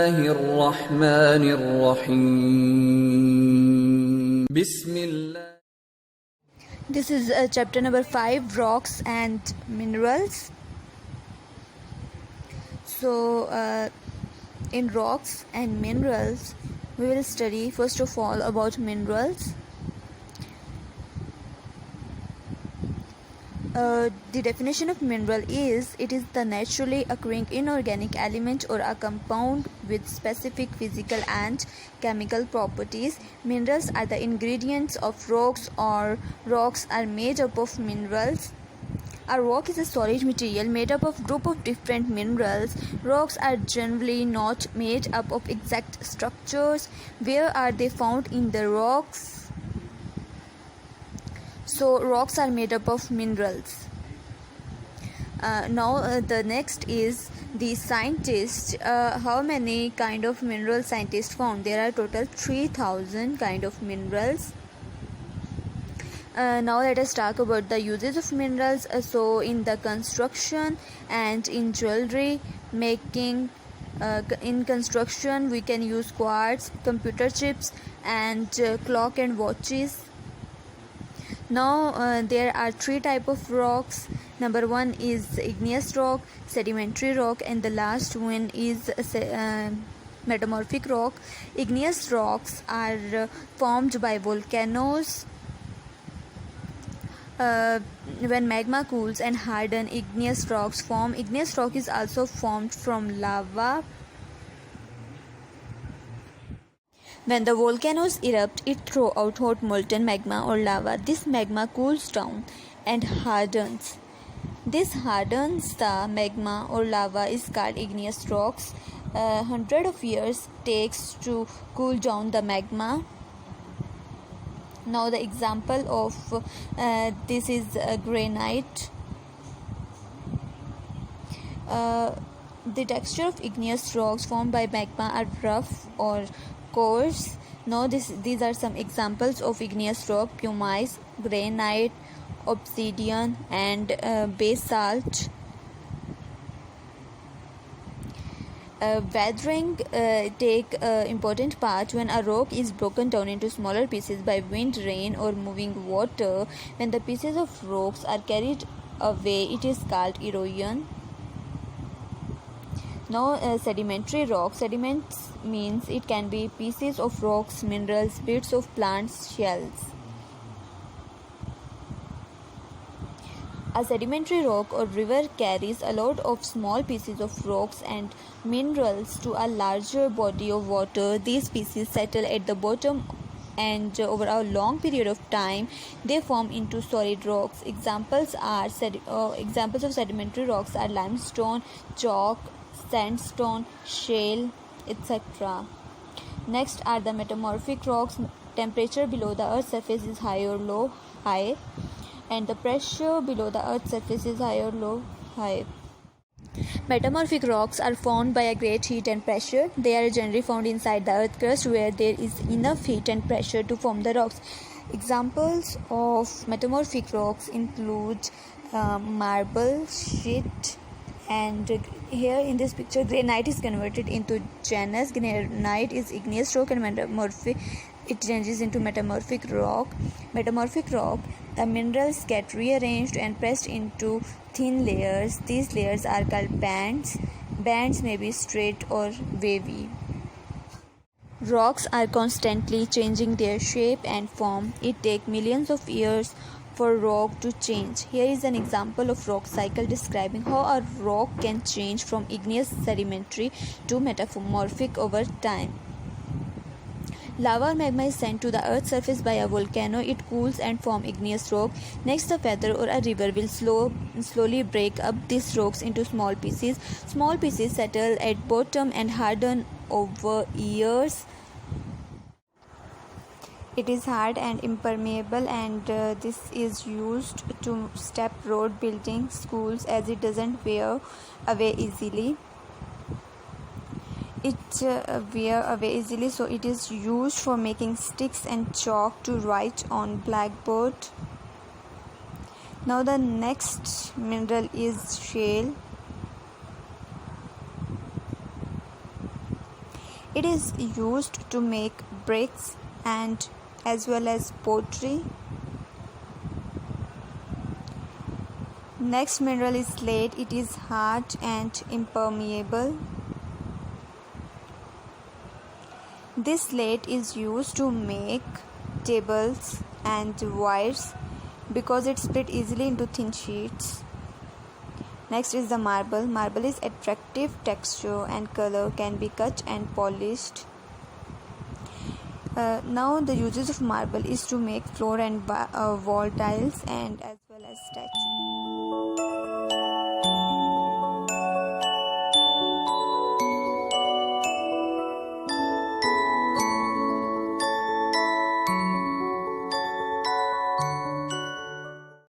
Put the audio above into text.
الله الرحمن الرحيم بسم الله. This is chapter number 5, rocks and minerals. So in rocks and minerals, we will study first of all about minerals. The definition of mineral is, it is the naturally occurring inorganic element or a compound with specific physical and chemical properties. Minerals are the ingredients of rocks, or rocks are made up of minerals. A rock is a solid material made up of group of different minerals. Rocks are generally not made up of exact structures. Where are they found in the rocks? So rocks are made up of minerals. Now the next is the scientists. How many kind of mineral scientists found? There are total 3000 kind of minerals. Now let us talk about the uses of minerals. So in the construction and in jewelry making, in construction we can use quartz, computer chips, and clock and watches. Now there are three type of rocks. Number one is igneous rock, sedimentary rock, and the last one is metamorphic rock. Igneous rocks are formed by volcanoes. When magma cools and harden, igneous rocks form. Igneous rock is also formed from lava. When the volcanoes erupt, it throws out hot molten magma or lava. This magma cools down and hardens. This hardens the magma or lava is called igneous rocks. Hundreds of years takes to cool down the magma. Now the example of this is granite. The texture of igneous rocks formed by magma are rough or coarse. Now these are some examples of igneous rock: pumice, granite, obsidian, and basalt. Weathering take important part when a rock is broken down into smaller pieces by wind, rain, or moving water. When the pieces of rocks are carried away, it is called erosion. Now sedimentary rock. Sediments means it can be pieces of rocks, minerals, bits of plants, shells. A sedimentary rock or river carries a lot of small pieces of rocks and minerals to a larger body of water. These pieces settle at the bottom, and over a long period of time they form into solid rocks. Examples of sedimentary rocks are limestone, chalk, sandstone, shale, etc. Next are the metamorphic rocks. Temperature below the earth's surface is high or low, high, and the pressure below the earth's surface is high or low, high. Metamorphic rocks are formed by a great heat and pressure. They are generally found inside the earth crust, where there is enough heat and pressure to form the rocks. Examples of metamorphic rocks include marble, sheet, and here in this picture granite is converted into gneiss. Granite is igneous rock, and it changes into metamorphic rock. Metamorphic rock, the minerals get rearranged and pressed into thin layers. These layers are called bands. Bands may be straight or wavy. Rocks are constantly changing their shape and form. It takes millions of years for rock to change. Here is an example of rock cycle describing how a rock can change from igneous, sedimentary to metamorphic over time. Lava or magma is sent to the earth's surface by a volcano. It cools and forms igneous rock. Next, the feather or a river will slowly break up these rocks into small pieces. Small pieces settle at bottom and harden over years. It is hard and impermeable, and this is used to step road, buildings, schools, as it doesn't wear away easily. So it is used for making sticks and chalk to write on blackboard. Now the next mineral is shale. It is used to make bricks and as well as pottery. Next mineral is slate. It is hard and impermeable. This slate is used to make tables and wires because it split easily into thin sheets. Next is the marble. Marble is attractive texture and color, can be cut and polished. Now the uses of marble is to make floor and wall tiles and as well as statues.